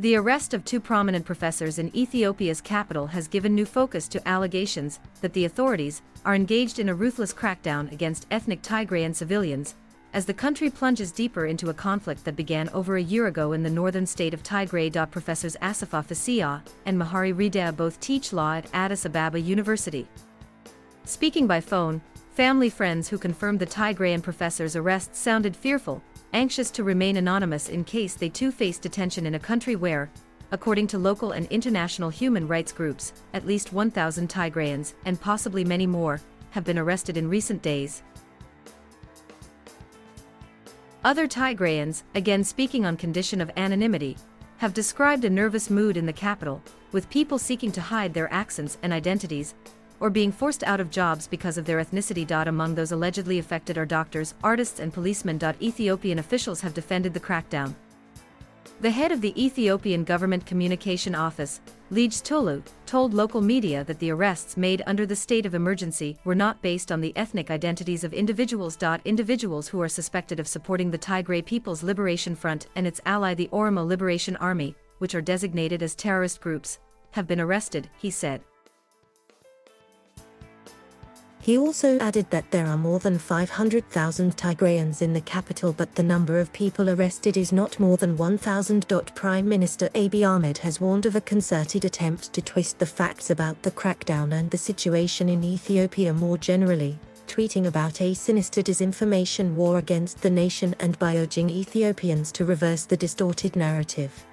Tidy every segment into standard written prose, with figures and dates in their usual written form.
The arrest of two prominent professors in Ethiopia's capital has given new focus to allegations that the authorities are engaged in a ruthless crackdown against ethnic Tigrayan civilians, as the country plunges deeper into a conflict that began over a year ago in the northern state of Tigray.Professors Assefa Fissiha and Mehari Redeai both teach law at Addis Ababa University. Speaking by phone, family friends who confirmed the Tigrayan professors' arrests sounded fearful, anxious to remain anonymous in case they too face detention in a country where, according to local and international human rights groups, at least 1,000 Tigrayans, and possibly many more, have been arrested in recent days. Other Tigrayans, again speaking on condition of anonymity, have described a nervous mood in the capital, with people seeking to hide their accents and identities, or being forced out of jobs because of their ethnicity. Among those allegedly affected are doctors, artists and policemen. Ethiopian officials have defended the crackdown. The head of the Ethiopian Government Communication Office, Lige Tolu, told local media that the arrests made under the state of emergency were not based on the ethnic identities of individuals. Individuals who are suspected of supporting the Tigray People's Liberation Front and its ally the Oromo Liberation Army, which are designated as terrorist groups, have been arrested, he said. He also added that there are more than 500,000 Tigrayans in the capital, but the number of people arrested is not more than 1,000. Prime Minister Abiy Ahmed has warned of a concerted attempt to twist the facts about the crackdown and the situation in Ethiopia more generally, tweeting about a sinister disinformation war against the nation and by urging Ethiopians to reverse the distorted narrative.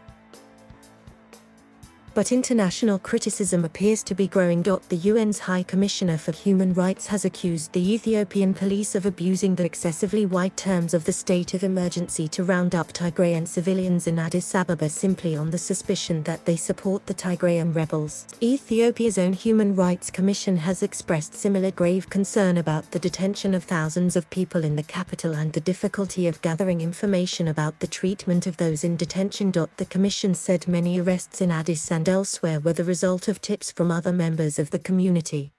But international criticism appears to be growing. The UN's High Commissioner for Human Rights has accused the Ethiopian police of abusing the excessively wide terms of the state of emergency to round up Tigrayan civilians in Addis Ababa simply on the suspicion that they support the Tigrayan rebels. Ethiopia's own Human Rights Commission has expressed similar grave concern about the detention of thousands of people in the capital and the difficulty of gathering information about the treatment of those in detention. The Commission said many arrests in Addis and elsewhere were the result of tips from other members of the community.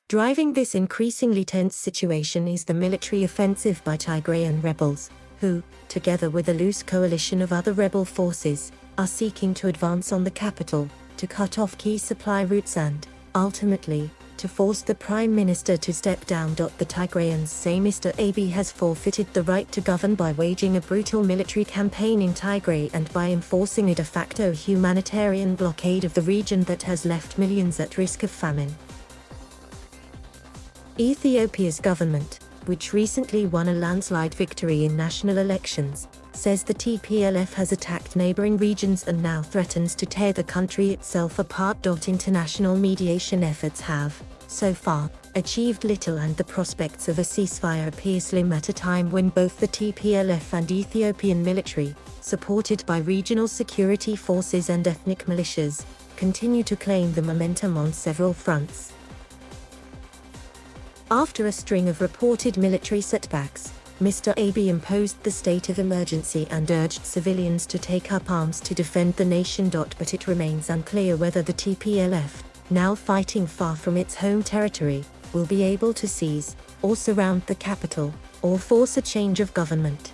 Driving this increasingly tense situation is the military offensive by Tigrayan rebels, who, together with a loose coalition of other rebel forces, are seeking to advance on the capital, to cut off key supply routes and, ultimately, to force the Prime Minister to step down. The Tigrayans say Mr. Abiy has forfeited the right to govern by waging a brutal military campaign in Tigray and by enforcing a de facto humanitarian blockade of the region that has left millions at risk of famine. Ethiopia's government, which recently won a landslide victory in national elections, says the TPLF has attacked neighboring regions and now threatens to tear the country itself apart. International mediation efforts have, so far, achieved little, and the prospects of a ceasefire appear slim at a time when both the TPLF and Ethiopian military, supported by regional security forces and ethnic militias, continue to claim the momentum on several fronts. After a string of reported military setbacks, Mr. Abiy imposed the state of emergency and urged civilians to take up arms to defend the nation. But it remains unclear whether the TPLF, now fighting far from its home territory, will be able to seize, or surround the capital, or force a change of government.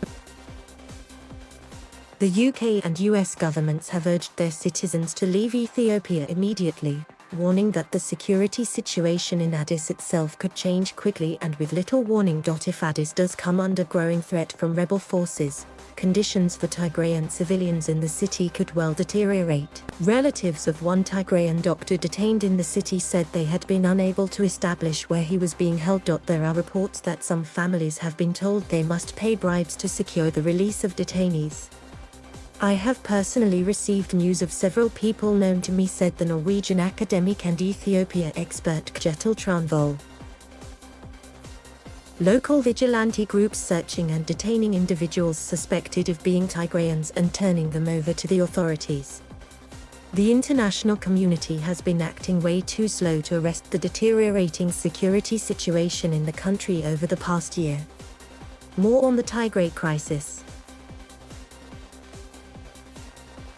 The UK and US governments have urged their citizens to leave Ethiopia immediately, warning that the security situation in Addis itself could change quickly and with little warning. If Addis does come under growing threat from rebel forces, conditions for Tigrayan civilians in the city could well deteriorate. Relatives of one Tigrayan doctor detained in the city said they had been unable to establish where he was being held. There are reports that some families have been told they must pay bribes to secure the release of detainees. I have personally received news of several people known to me, said the Norwegian academic and Ethiopia expert Kjetil Tranvoll. Local vigilante groups searching and detaining individuals suspected of being Tigrayans and turning them over to the authorities. The international community has been acting way too slow to arrest the deteriorating security situation in the country over the past year. More on the Tigray crisis.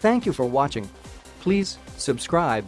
Thank you for watching. Please subscribe.